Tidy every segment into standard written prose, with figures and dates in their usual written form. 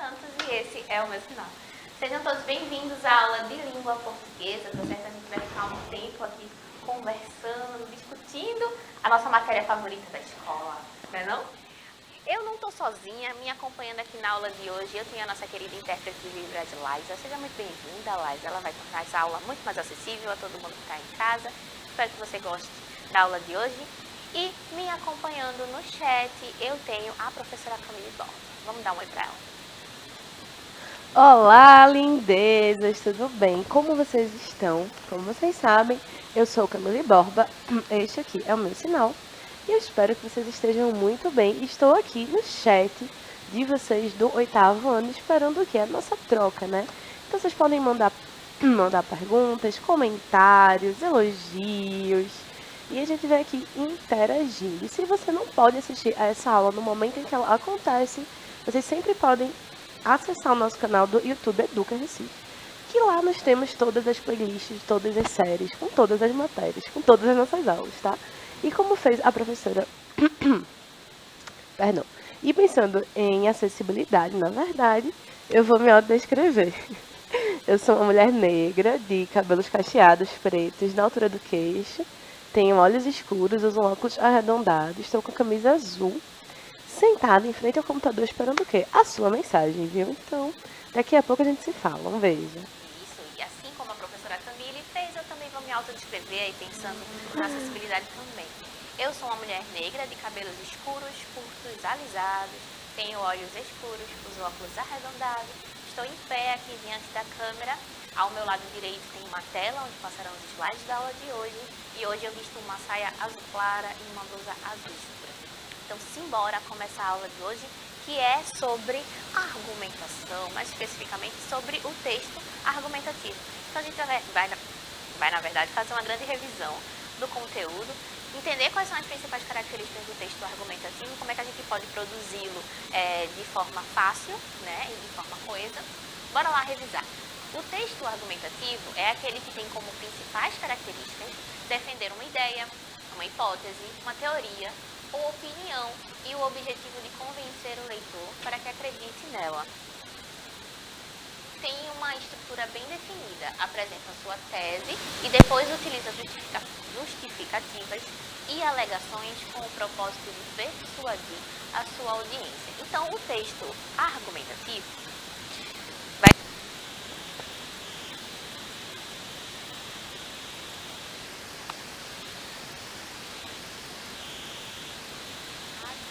Santos e esse é o meu sinal. Sejam todos bem-vindos à aula de língua portuguesa, que certamente vai ficar um tempo aqui conversando, discutindo a nossa matéria favorita da escola, não é não? Eu não estou sozinha, me acompanhando aqui na aula de hoje, eu tenho a nossa querida intérprete de Libras, Laisa. Seja muito bem-vinda, Laisa. Ela vai tornar essa aula muito mais acessível a todo mundo que está em casa. Espero que você goste da aula de hoje. E me acompanhando no chat, eu tenho a professora Camille Borba. Vamos dar um oi para ela. Olá, lindezas, tudo bem? Como vocês estão? Como vocês sabem, eu sou Camille Borba, este aqui é o meu sinal e eu espero que vocês estejam muito bem. Estou aqui no chat de vocês do 8º ano esperando o quê? A nossa troca, né? Então vocês podem mandar perguntas, comentários, elogios e a gente vai aqui interagindo. E se você não pode assistir a essa aula no momento em que ela acontece, vocês sempre podem acessar o nosso canal do YouTube Educa Recife, que lá nós temos todas as playlists, todas as séries, com todas as matérias, com todas as nossas aulas, tá? E como fez a professora... Perdão. E pensando em acessibilidade, na verdade, eu vou me autodescrever. Eu sou uma mulher negra, de cabelos cacheados, pretos, na altura do queixo, tenho olhos escuros, uso um óculos arredondados, estou com a camisa azul, sentada em frente ao computador esperando o quê? A sua mensagem, viu? Então, daqui a pouco a gente se fala. Um beijo. Isso, e assim como a professora Camille fez, eu também vou me autodescrever aí pensando na acessibilidade também. Eu sou uma mulher negra de cabelos escuros, curtos, alisados, tenho olhos escuros, uso óculos arredondados, estou em pé aqui diante da câmera. Ao meu lado direito tem uma tela onde passarão os slides da aula de hoje e hoje eu visto uma saia azul clara e uma blusa azul escura. Então, simbora começar a aula de hoje, que é sobre argumentação, mais especificamente sobre o texto argumentativo. Então, a gente vai na verdade, fazer uma grande revisão do conteúdo, entender quais são as principais características do texto argumentativo, como é que a gente pode produzi-lo de forma fácil, né, e de forma coesa. Bora lá revisar. O texto argumentativo é aquele que tem como principais características defender uma ideia, uma hipótese, uma teoria ou opinião e o objetivo de convencer o leitor para que acredite nela. Tem uma estrutura bem definida, apresenta sua tese e depois utiliza justificativas e alegações com o propósito de persuadir a sua audiência. Então, o texto argumentativo vai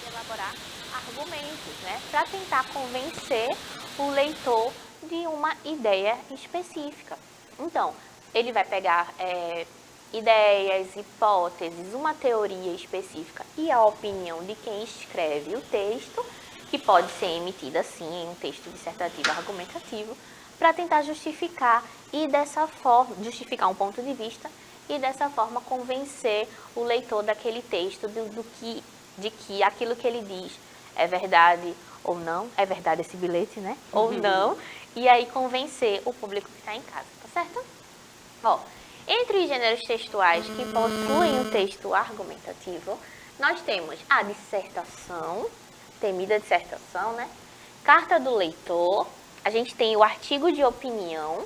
elaborar argumentos, né, para tentar convencer o leitor de uma ideia específica. Então, ele vai pegar ideias, hipóteses, uma teoria específica e a opinião de quem escreve o texto, que pode ser emitida assim em um texto dissertativo argumentativo, para tentar justificar e dessa forma justificar um ponto de vista e dessa forma convencer o leitor daquele texto de que aquilo que ele diz é verdade ou não, é verdade esse bilhete, né? Ou não, e aí convencer o público que está em casa, tá certo? Ó, entre os gêneros textuais que possuem o texto argumentativo, nós temos a dissertação, temida dissertação, né? Carta do leitor, a gente tem o artigo de opinião,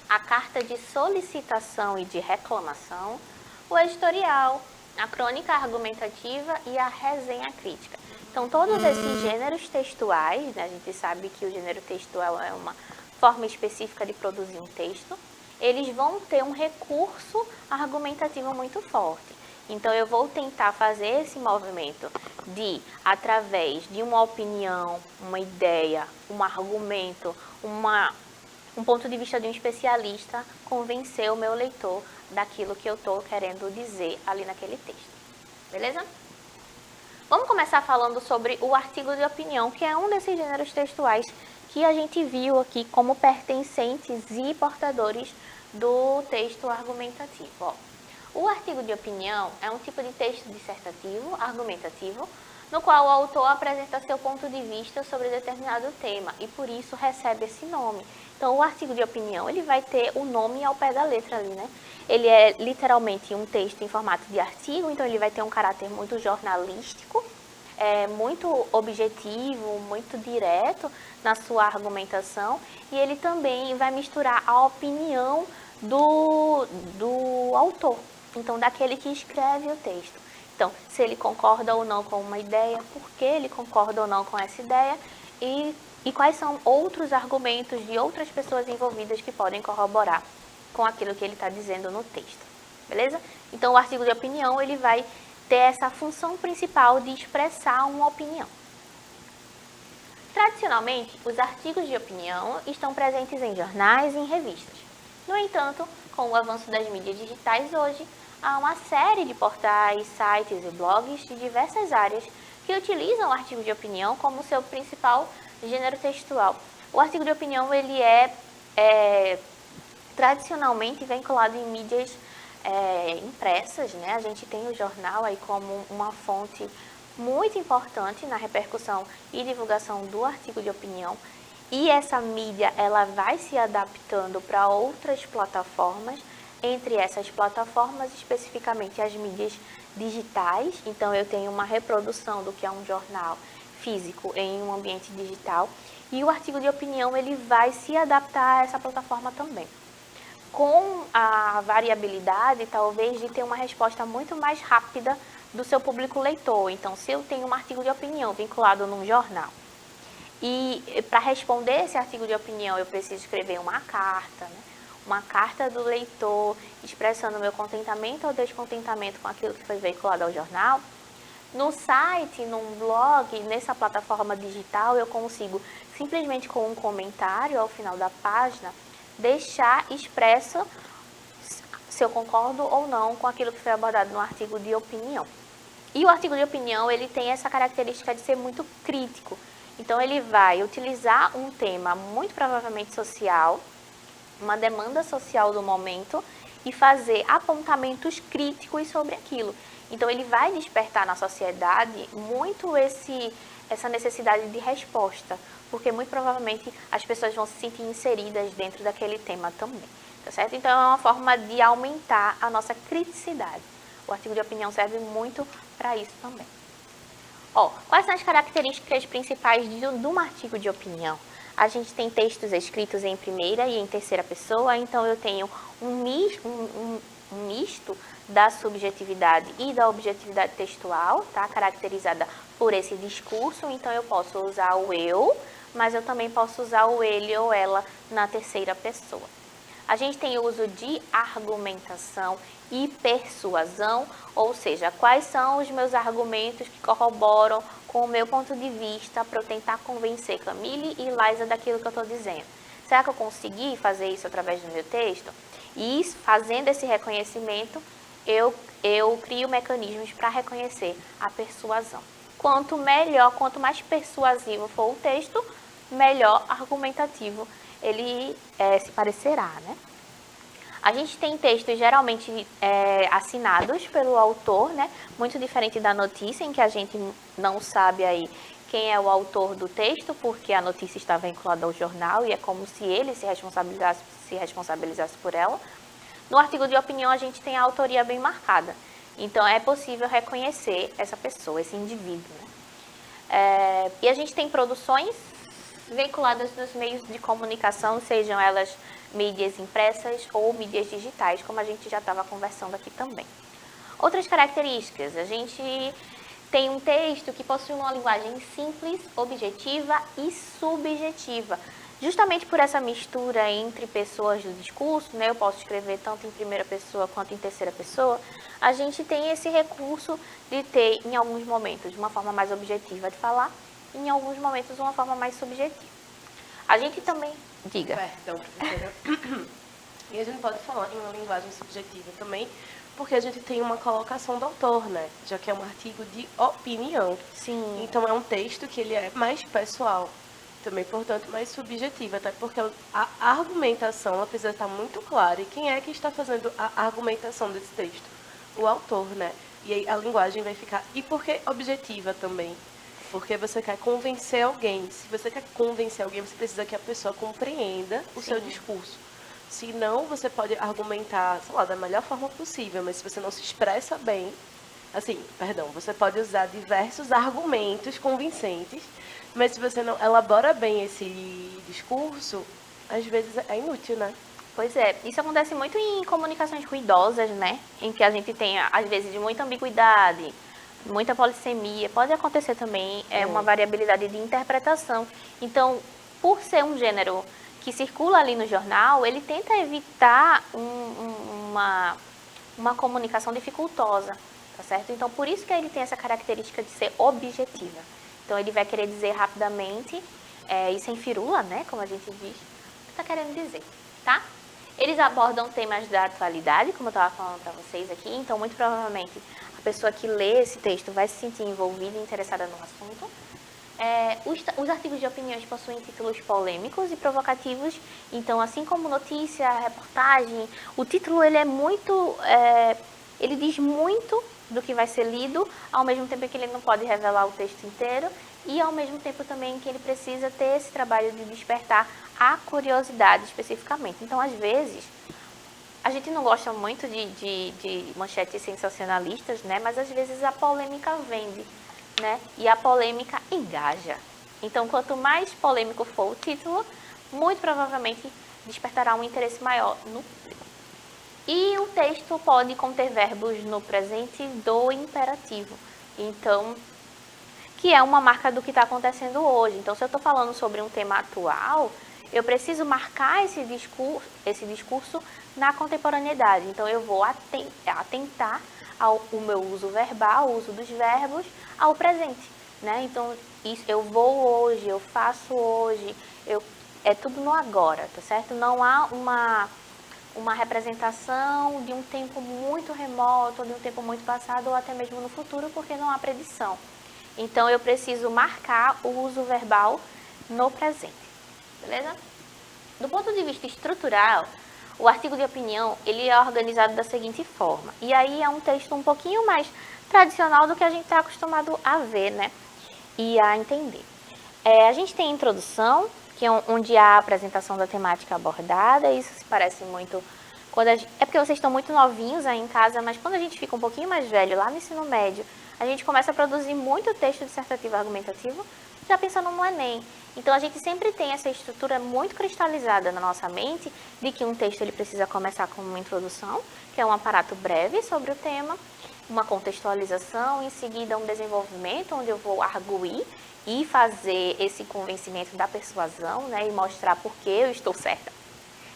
a carta de solicitação e de reclamação, o editorial, a crônica argumentativa e a resenha crítica. Então, todos esses gêneros textuais, né, a gente sabe que o gênero textual é uma forma específica de produzir um texto, eles vão ter um recurso argumentativo muito forte. Então, eu vou tentar fazer esse movimento de, através de uma opinião, uma ideia, um argumento, um ponto de vista de um especialista, convencer o meu leitor daquilo que eu estou querendo dizer ali naquele texto. Beleza? Vamos começar falando sobre o artigo de opinião, que é um desses gêneros textuais que a gente viu aqui como pertencentes e portadores do texto argumentativo. Ó, o artigo de opinião é um tipo de texto dissertativo, argumentativo, no qual o autor apresenta seu ponto de vista sobre determinado tema e por isso recebe esse nome. Então, o artigo de opinião, ele vai ter o nome ao pé da letra ali, né? Ele é literalmente um texto em formato de artigo, então ele vai ter um caráter muito jornalístico. muito objetivo, muito direto na sua argumentação, e ele também vai misturar a opinião do autor, então daquele que escreve o texto. Então, se ele concorda ou não com uma ideia, por que ele concorda ou não com essa ideia, e quais são outros argumentos de outras pessoas envolvidas que podem corroborar com aquilo que ele está dizendo no texto, beleza? Então, o artigo de opinião, ele vai ter essa função principal de expressar uma opinião. Tradicionalmente, os artigos de opinião estão presentes em jornais e em revistas. No entanto, com o avanço das mídias digitais hoje, há uma série de portais, sites e blogs de diversas áreas que utilizam o artigo de opinião como seu principal gênero textual. O artigo de opinião ele é tradicionalmente vinculado em mídias impressas, né? A gente tem o jornal aí como uma fonte muito importante na repercussão e divulgação do artigo de opinião. E essa mídia ela vai se adaptando para outras plataformas, entre essas plataformas especificamente as mídias digitais. Então eu tenho uma reprodução do que é um jornal físico em um ambiente digital, e o artigo de opinião ele vai se adaptar a essa plataforma também, com a variabilidade talvez de ter uma resposta muito mais rápida do seu público leitor. Então, se eu tenho um artigo de opinião vinculado num jornal, e para responder esse artigo de opinião eu preciso escrever uma carta, né? Uma carta do leitor expressando meu contentamento ou descontentamento com aquilo que foi veiculado ao jornal, no site, num blog, nessa plataforma digital, eu consigo simplesmente com um comentário ao final da página deixar expresso se eu concordo ou não com aquilo que foi abordado no artigo de opinião. E o artigo de opinião, ele tem essa característica de ser muito crítico. Então, ele vai utilizar um tema muito provavelmente social, uma demanda social do momento, e fazer apontamentos críticos sobre aquilo. Então, ele vai despertar na sociedade muito essa necessidade de resposta, porque muito provavelmente as pessoas vão se sentir inseridas dentro daquele tema também, tá certo? Então, é uma forma de aumentar a nossa criticidade. O artigo de opinião serve muito para isso também. Quais são as características principais de um artigo de opinião? A gente tem textos escritos em primeira e em terceira pessoa, então eu tenho um misto da subjetividade e da objetividade textual, tá? Caracterizada por esse discurso. Então eu posso usar o eu, mas eu também posso usar o ele ou ela na terceira pessoa. A gente tem o uso de argumentação e persuasão, ou seja, quais são os meus argumentos que corroboram com o meu ponto de vista para eu tentar convencer Camille e Liza daquilo que eu estou dizendo. Será que eu consegui fazer isso através do meu texto? E fazendo esse reconhecimento, eu crio mecanismos para reconhecer a persuasão. Quanto melhor, quanto mais persuasivo for o texto, melhor argumentativo ele se parecerá, né? A gente tem textos geralmente assinados pelo autor, né? Muito diferente da notícia, em que a gente não sabe aí quem é o autor do texto, porque a notícia está vinculada ao jornal e é como se ele se responsabilizasse por ela. No artigo de opinião, a gente tem a autoria bem marcada. Então, é possível reconhecer essa pessoa, esse indivíduo, né? E a gente tem produções veiculadas nos meios de comunicação, sejam elas mídias impressas ou mídias digitais, como a gente já estava conversando aqui também. Outras características, a gente tem um texto que possui uma linguagem simples, objetiva e subjetiva. Justamente por essa mistura entre pessoas do discurso, né, eu posso escrever tanto em primeira pessoa quanto em terceira pessoa, a gente tem esse recurso de ter, em alguns momentos, uma forma mais objetiva de falar, e em alguns momentos, uma forma mais subjetiva. A gente também... Diga. Perdão, professora. E a gente pode falar em uma linguagem subjetiva também, porque a gente tem uma colocação do autor, né? Já que é um artigo de opinião. Sim. Então, é um texto que ele é mais pessoal, também, portanto, mais subjetivo, até porque a argumentação ela precisa estar muito clara. E quem é que está fazendo a argumentação desse texto? O autor, né? E aí a linguagem vai ficar... E por que objetiva também? Porque você quer convencer alguém. Se você quer convencer alguém, você precisa que a pessoa compreenda o seu discurso. Senão, você pode argumentar, sei lá, da melhor forma possível, mas se você não se expressa bem, assim, perdão, você pode usar diversos argumentos convincentes, mas se você não elabora bem esse discurso, às vezes é inútil, né? Pois é, isso acontece muito em comunicações ruidosas, né? Em que a gente tem, às vezes, muita ambiguidade, muita polissemia. Pode acontecer também uma variabilidade de interpretação. Então, por ser um gênero que circula ali no jornal, ele tenta evitar uma comunicação dificultosa, tá certo? Então, por isso que ele tem essa característica de ser objetiva. Então, ele vai querer dizer rapidamente e sem firula, né? Como a gente diz, o que está querendo dizer, tá? Eles abordam temas da atualidade, como eu estava falando para vocês aqui, então muito provavelmente a pessoa que lê esse texto vai se sentir envolvida e interessada no assunto. Os artigos de opiniões possuem títulos polêmicos e provocativos, então assim como notícia, reportagem, o título ele é muito, ele diz muito do que vai ser lido, ao mesmo tempo que ele não pode revelar o texto inteiro e ao mesmo tempo também que ele precisa ter esse trabalho de despertar a curiosidade especificamente. Então, às vezes, a gente não gosta muito de manchetes sensacionalistas, né? Mas às vezes a polêmica vende, né? E a polêmica engaja. Então, quanto mais polêmico for o título, muito provavelmente despertará um interesse maior no público. E o texto pode conter verbos no presente do imperativo. Então, que é uma marca do que está acontecendo hoje. Então, se eu estou falando sobre um tema atual, eu preciso marcar esse discurso na contemporaneidade. Então, eu vou atentar ao meu uso verbal, o uso dos verbos, ao presente, né? Então, isso, eu vou hoje, eu faço hoje, é tudo no agora, tá certo? Não há uma representação de um tempo muito remoto, ou de um tempo muito passado, ou até mesmo no futuro, porque não há predição. Então, eu preciso marcar o uso verbal no presente, beleza? Do ponto de vista estrutural, o artigo de opinião, ele é organizado da seguinte forma. E aí é um texto um pouquinho mais tradicional do que a gente está acostumado a ver, né? E a entender. A gente tem a introdução, que é onde há a apresentação da temática abordada. Isso se parece muito... É porque vocês estão muito novinhos aí em casa, mas quando a gente fica um pouquinho mais velho, lá no ensino médio, a gente começa a produzir muito texto dissertativo argumentativo, já pensando no Enem. Então, a gente sempre tem essa estrutura muito cristalizada na nossa mente, de que um texto ele precisa começar com uma introdução, que é um aparato breve sobre o tema, uma contextualização, em seguida um desenvolvimento, onde eu vou arguir e fazer esse convencimento da persuasão, né, e mostrar por que eu estou certa.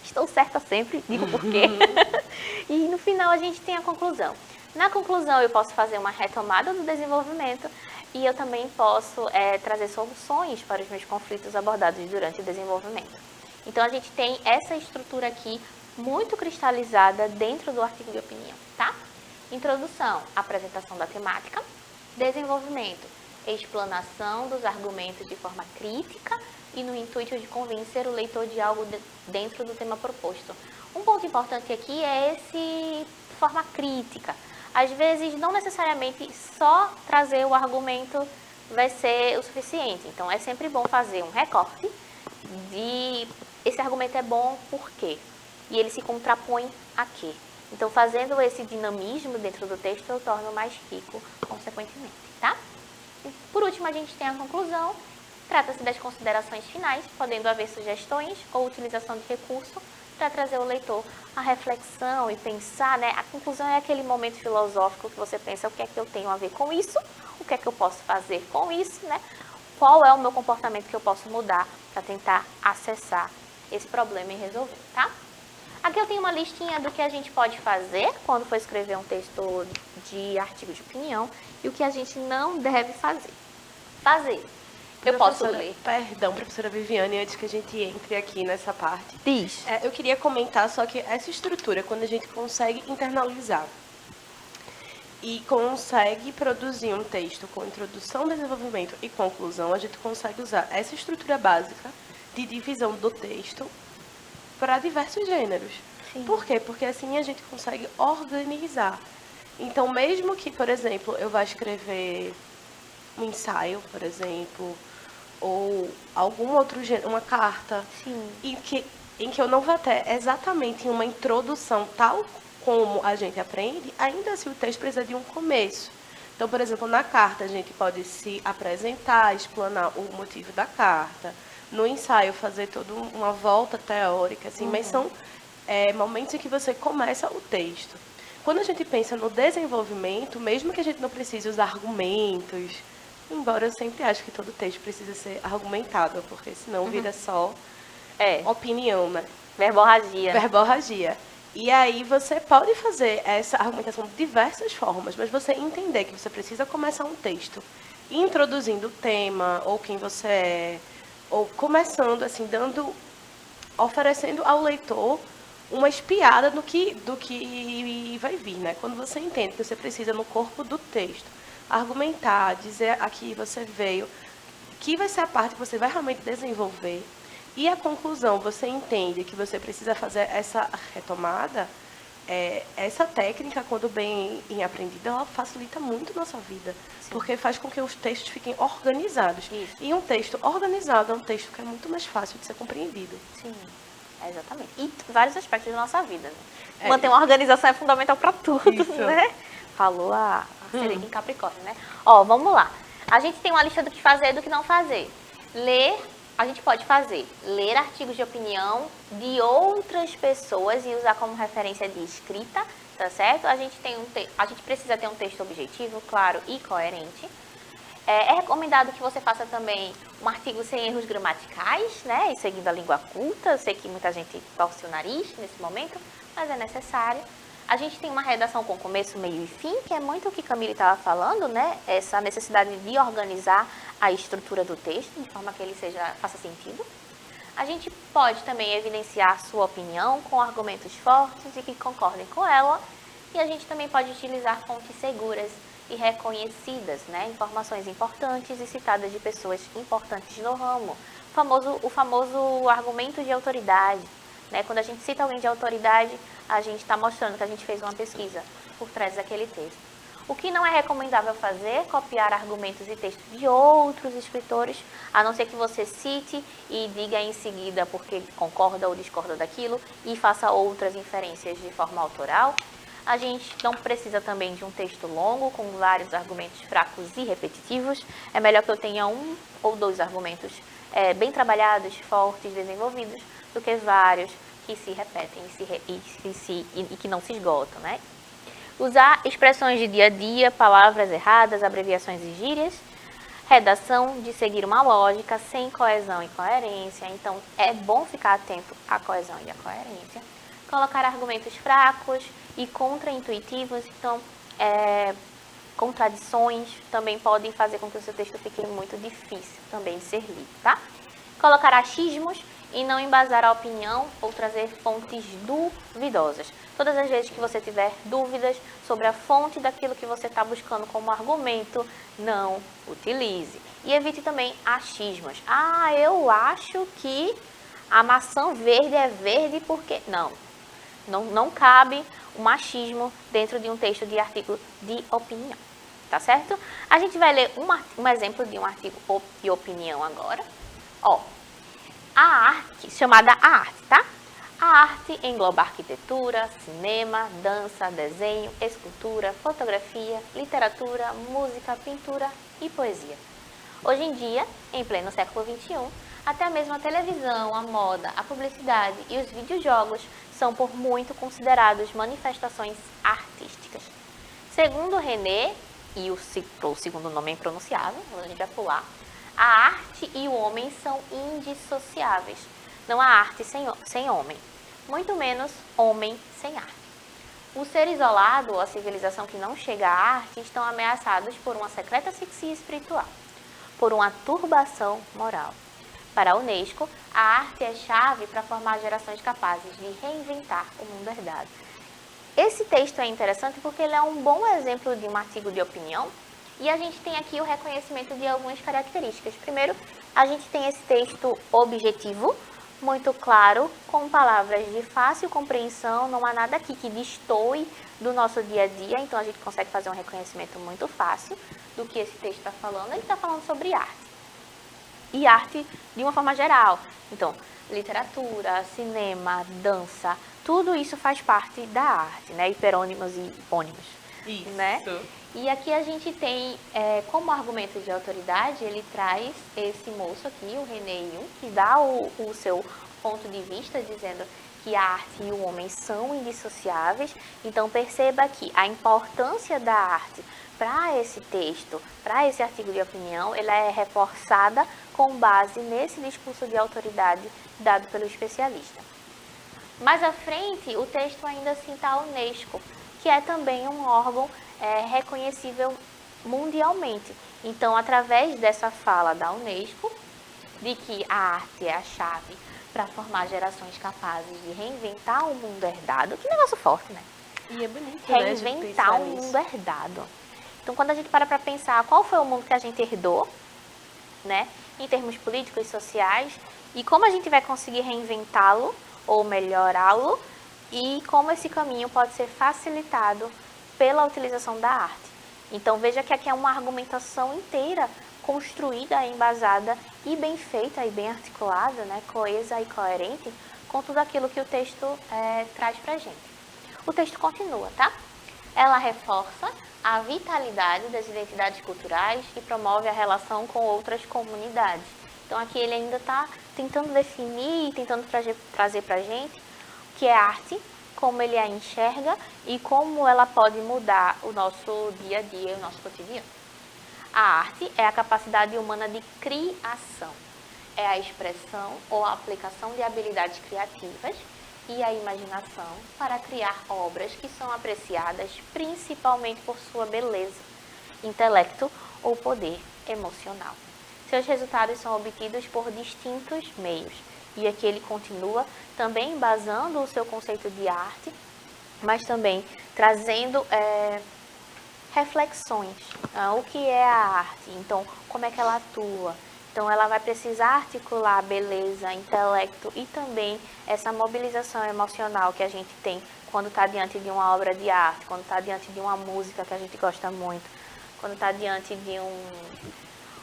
Estou certa sempre, digo por quê. E no final a gente tem a conclusão. Na conclusão eu posso fazer uma retomada do desenvolvimento e eu também posso trazer soluções para os meus conflitos abordados durante o desenvolvimento. Então a gente tem essa estrutura aqui muito cristalizada dentro do artigo de opinião, tá? Introdução, apresentação da temática. Desenvolvimento, explanação dos argumentos de forma crítica e no intuito de convencer o leitor de algo dentro do tema proposto. Um ponto importante aqui é esse forma crítica. Às vezes, não necessariamente só trazer o argumento vai ser o suficiente. Então, é sempre bom fazer um recorte de esse argumento é bom por quê? E ele se contrapõe a quê? Então, fazendo esse dinamismo dentro do texto, eu torno mais rico, consequentemente, tá? E, por último, a gente tem a conclusão. Trata-se das considerações finais, podendo haver sugestões ou utilização de recurso para trazer o leitor à reflexão e pensar, né? A conclusão é aquele momento filosófico que você pensa o que é que eu tenho a ver com isso, o que é que eu posso fazer com isso, né? Qual é o meu comportamento que eu posso mudar para tentar acessar esse problema e resolver, tá? Aqui eu tenho uma listinha do que a gente pode fazer quando for escrever um texto de artigo de opinião e o que a gente não deve fazer. Eu posso ler. Perdão, professora Viviane, antes que a gente entre aqui nessa parte. Diz. Eu queria comentar só que essa estrutura, quando a gente consegue internalizar e consegue produzir um texto com introdução, desenvolvimento e conclusão, a gente consegue usar essa estrutura básica de divisão do texto para diversos gêneros. Sim. Por quê? Porque assim a gente consegue organizar. Então, mesmo que, por exemplo, eu vá escrever um ensaio, por exemplo, ou algum outro gênero, uma carta, Sim. em que eu não vou ter exatamente uma introdução tal como a gente aprende, ainda assim o texto precisa de um começo. Então, por exemplo, na carta a gente pode se apresentar, explanar o motivo da carta. No ensaio fazer toda uma volta teórica, assim, mas são momentos em que você começa o texto. Quando a gente pensa no desenvolvimento, mesmo que a gente não precise usar argumentos, embora eu sempre acho que todo texto precisa ser argumentado, porque senão vira só opinião, né? Verborragia. Verborragia. E aí você pode fazer essa argumentação de diversas formas, mas você entender que você precisa começar um texto introduzindo o tema, ou quem você é, ou começando, assim, oferecendo ao leitor uma espiada do que vai vir, né? Quando você entende que você precisa, no corpo do texto, argumentar, dizer a que você veio, que vai ser a parte que você vai realmente desenvolver, e a conclusão, você entende que você precisa fazer essa retomada, essa técnica, quando bem aprendida, ela facilita muito a nossa vida. Sim. Porque faz com que os textos fiquem organizados. Isso. E um texto organizado é um texto que é muito mais fácil de ser compreendido. Sim. Exatamente. E vários aspectos da nossa vida, né? Manter uma organização é fundamental para tudo, isso, né? Falou a sereia em Capricórnio, né? Ó, vamos lá. A gente tem uma lista do que fazer e do que não fazer. A gente pode ler artigos de opinião de outras pessoas e usar como referência de escrita, tá certo? A gente precisa ter um texto objetivo, claro e coerente. É recomendado que você faça também um artigo sem erros gramaticais, né? E seguindo a língua culta. Eu sei que muita gente torce o nariz nesse momento, mas é necessário. A gente tem uma redação com começo, meio e fim, que é muito o que Camille estava falando, né? Essa necessidade de organizar a estrutura do texto, de forma que ele faça sentido. A gente pode também evidenciar a sua opinião com argumentos fortes e que concordem com ela. E a gente também pode utilizar fontes seguras e reconhecidas, né? Informações importantes e citadas de pessoas importantes no ramo. O famoso argumento de autoridade, né? Quando a gente cita alguém de autoridade, a gente está mostrando que a gente fez uma pesquisa por trás daquele texto. O que não é recomendável fazer é copiar argumentos e textos de outros escritores, a não ser que você cite e diga em seguida porque concorda ou discorda daquilo e faça outras inferências de forma autoral. A gente não precisa também de um texto longo, com vários argumentos fracos e repetitivos. É melhor que eu tenha um ou dois argumentos bem trabalhados, fortes, desenvolvidos, do que vários que se repetem e que não se esgotam, né? Usar expressões de dia a dia, palavras erradas, abreviações e gírias. Redação de seguir uma lógica sem coesão e coerência. Então, é bom ficar atento à coesão e à coerência. Colocar argumentos fracos e contraintuitivos, então contradições também podem fazer com que o seu texto fique muito difícil também de ser lido, tá? Colocar achismos e não embasar a opinião ou trazer fontes duvidosas. Todas as vezes que você tiver dúvidas sobre a fonte daquilo que você está buscando como argumento, não utilize. E evite também achismos. Ah, eu acho que a maçã verde é verde porque... Não cabe um machismo dentro de um texto de artigo de opinião, tá certo? A gente vai ler um exemplo de um artigo de opinião agora. Ó, a arte, chamada a arte, tá? A arte engloba arquitetura, cinema, dança, desenho, escultura, fotografia, literatura, música, pintura e poesia. Hoje em dia, em pleno século XXI, até mesmo a televisão, a moda, a publicidade e os videojogos são por muito considerados manifestações artísticas. Segundo René, e o segundo nome é impronunciável, a gente vai pular, a arte e o homem são indissociáveis. Não há arte sem homem, muito menos homem sem arte. O ser isolado ou a civilização que não chega à arte estão ameaçados por uma secreta asfixia espiritual, por uma turbação moral. Para a Unesco, a arte é chave para formar gerações capazes de reinventar o mundo herdado. Esse texto é interessante porque ele é um bom exemplo de um artigo de opinião e a gente tem aqui o reconhecimento de algumas características. Primeiro, a gente tem esse texto objetivo, muito claro, com palavras de fácil compreensão, não há nada aqui que destoe do nosso dia a dia, então a gente consegue fazer um reconhecimento muito fácil do que esse texto está falando. Ele está falando sobre arte. E arte de uma forma geral. Então, literatura, cinema, dança, tudo isso faz parte da arte, né? Hiperônimos e hipônimos. Isso. né? E aqui a gente tem, como argumento de autoridade, ele traz esse moço aqui, o René Yung, que dá o seu ponto de vista, dizendo que a arte e o homem são indissociáveis. Então, perceba que a importância da arte para esse texto, para esse artigo de opinião, ela é reforçada com base nesse discurso de autoridade dado pelo especialista. Mais à frente, o texto ainda cita a Unesco, que é também um órgão reconhecível mundialmente. Então, através dessa fala da Unesco, de que a arte é a chave para formar gerações capazes de reinventar o mundo herdado, que negócio forte, né? E é bonito, Reinventar o mundo herdado. Então, quando a gente para pensar qual foi o mundo que a gente herdou, né, em termos políticos e sociais, e como a gente vai conseguir reinventá-lo ou melhorá-lo, e como esse caminho pode ser facilitado pela utilização da arte. Então, veja que aqui é uma argumentação inteira construída, embasada e bem feita e bem articulada, né, coesa e coerente com tudo aquilo que o texto traz para a gente. O texto continua, tá? Ela reforça a vitalidade das identidades culturais e promove a relação com outras comunidades. Então, aqui ele ainda está tentando definir e tentando trazer para a gente o que é arte, como ele a enxerga e como ela pode mudar o nosso dia a dia, o nosso cotidiano. A arte é a capacidade humana de criação, é a expressão ou a aplicação de habilidades criativas e a imaginação para criar obras que são apreciadas principalmente por sua beleza, intelecto ou poder emocional. Seus resultados são obtidos por distintos meios. E aqui ele continua também embasando o seu conceito de arte, mas também trazendo reflexões. O que é a arte? Então, como é que ela atua? Então, ela vai precisar articular beleza, intelecto e também essa mobilização emocional que a gente tem quando está diante de uma obra de arte, quando está diante de uma música que a gente gosta muito, quando está diante de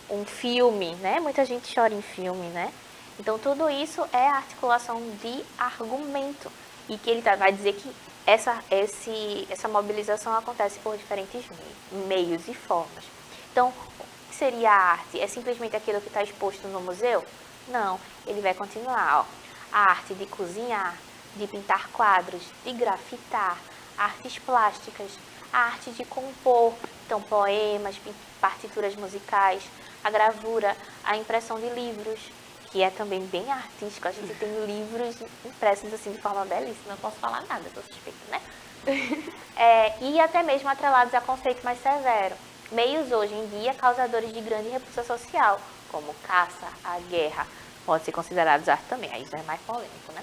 um filme, né? Muita gente chora em filme, né? Então, tudo isso é a articulação de argumento. E que ele vai dizer que essa mobilização acontece por diferentes meios e formas. Então, o que seria a arte? É simplesmente aquilo que está exposto no museu? Não, ele vai continuar. A arte de cozinhar, de pintar quadros, de grafitar, artes plásticas, a arte de compor, então poemas, partituras musicais, a gravura, a impressão de livros, que é também bem artístico. A gente tem livros impressos assim de forma belíssima, não posso falar nada, estou suspeita, né? E até mesmo atrelados a conceito mais severo. Meios hoje em dia causadores de grande repulsa social, como caça, a guerra, pode ser considerados arte também, aí já é mais polêmico, né?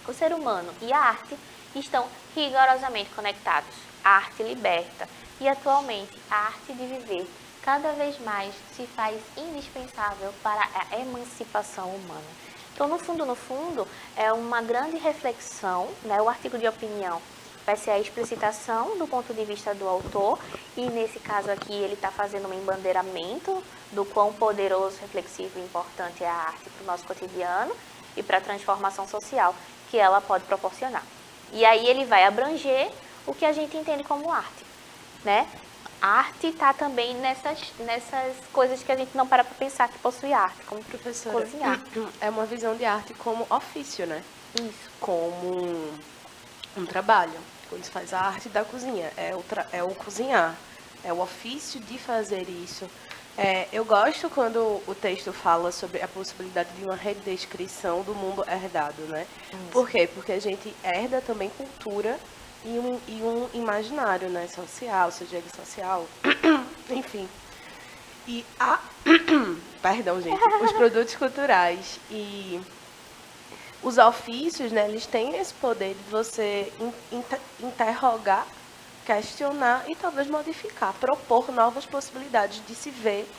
O ser humano e a arte estão rigorosamente conectados. A arte liberta e atualmente a arte de viver cada vez mais se faz indispensável para a emancipação humana. Então, no fundo, é uma grande reflexão, né? O artigo de opinião vai ser a explicitação do ponto de vista do autor, e nesse caso aqui ele está fazendo um embandeiramento do quão poderoso, reflexivo e importante é a arte para o nosso cotidiano e para a transformação social que ela pode proporcionar. E aí ele vai abranger o que a gente entende como arte, né? A arte está também nessas coisas que a gente não para pensar que possui arte, como professora, cozinhar. É uma visão de arte como ofício, né? Isso. Como um trabalho. Quando se faz a arte da cozinha, é o cozinhar, é o ofício de fazer isso. Eu gosto quando o texto fala sobre a possibilidade de uma redescrição do mundo herdado, né? Isso. Por quê? Porque a gente herda também cultura e um imaginário, né? Social, seja ele social, enfim. E perdão, gente, os produtos culturais e os ofícios, né, eles têm esse poder de você interrogar, questionar e talvez modificar, propor novas possibilidades de se ver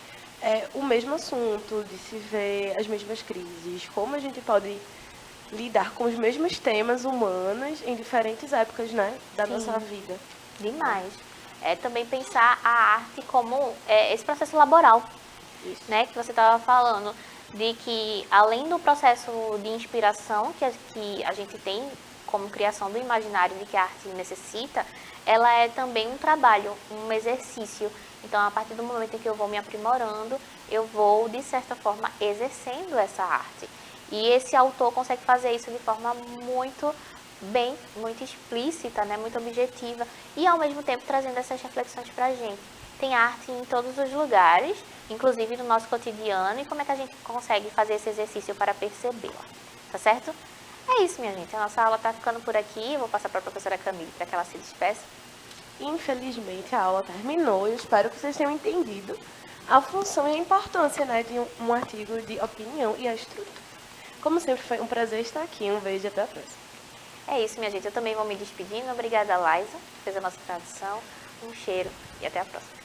o mesmo assunto, de se ver as mesmas crises, como a gente pode lidar com os mesmos temas humanos em diferentes épocas, né, da nossa vida. Demais. Também pensar a arte como esse processo laboral, né, que você estava falando, de que além do processo de inspiração que a gente tem como criação do imaginário de que a arte necessita, ela é também um trabalho, um exercício. Então, a partir do momento em que eu vou me aprimorando, eu vou, de certa forma, exercendo essa arte. E esse autor consegue fazer isso de forma muito bem, muito explícita, né, muito objetiva, e ao mesmo tempo trazendo essas reflexões para a gente. Tem arte em todos os lugares, inclusive no nosso cotidiano, e como é que a gente consegue fazer esse exercício para percebê-la, tá certo? É isso, minha gente, a nossa aula está ficando por aqui, eu vou passar para a professora Camille para que ela se despeça. Infelizmente, a aula terminou. Eu espero que vocês tenham entendido a função e a importância, né, de um artigo de opinião e a estrutura. Como sempre, foi um prazer estar aqui. Um beijo e até a próxima. É isso, minha gente, eu também vou me despedindo. Obrigada, Laisa, que fez a nossa tradução. Um cheiro e até a próxima.